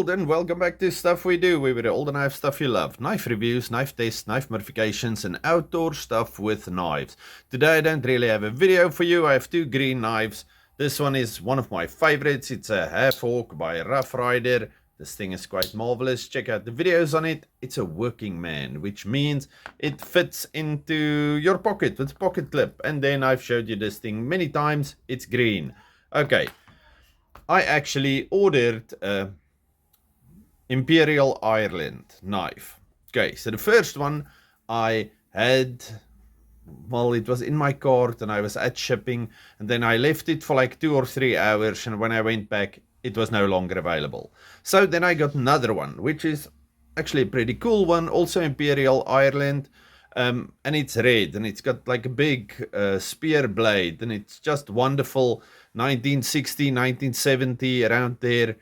world, and welcome back to Stuff We Do, where we do all the knife stuff you love. Knife reviews, knife tests, knife modifications, and outdoor stuff with knives. Today I don't really have a video for you. I have two green knives. This one is one of my favorites. It's a Half Hawk by Rough Rider. This thing is quite marvelous. Check out the videos on it. It's a working man, which means it fits into your pocket with a pocket clip. And then I've showed you this thing many times. It's green. Okay. I actually ordered a Imperial Ireland knife. Okay, so the first one I had, well, it was in my cart and I was at shipping, and then I left it for like 2 or 3 hours, and when I went back, it was no longer available. So then I got another one, which is actually a pretty cool one, also Imperial Ireland. And it's red, and it's got like a big spear blade, and it's just wonderful. 1960, 1970, around there,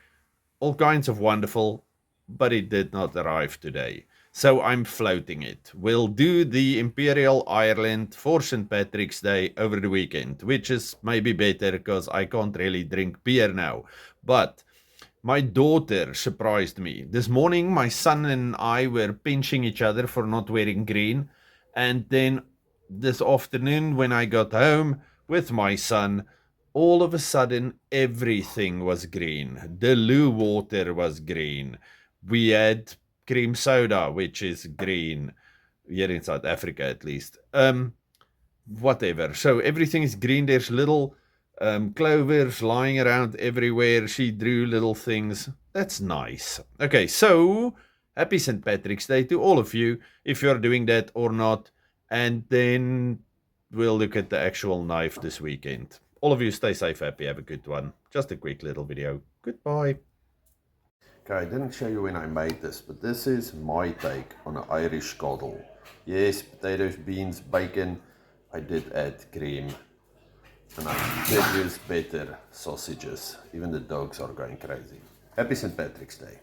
all kinds of wonderful, but it did not arrive today. So I'm floating it. We'll do the Imperial Ireland for St. Patrick's Day over the weekend, which is maybe better because I can't really drink beer now. But my daughter surprised me. This morning, my son and I were pinching each other for not wearing green. And then this afternoon, when I got home with my son, all of a sudden, everything was green. The loo water was green. We had cream soda, which is green, here in South Africa at least. Whatever. So everything is green. There's little clovers lying around everywhere. She drew little things. That's nice. Okay, so happy St. Patrick's Day to all of you, if you're doing that or not. And then we'll look at the actual knife this weekend. All of you stay safe, happy, have a good one. Just a quick little video. Goodbye. Okay, I didn't show you when I made this, but this is my take on an Irish coddle. Yes, potatoes, beans, bacon. I did add cream. And I did use better sausages. Even the dogs are going crazy. Happy St. Patrick's Day.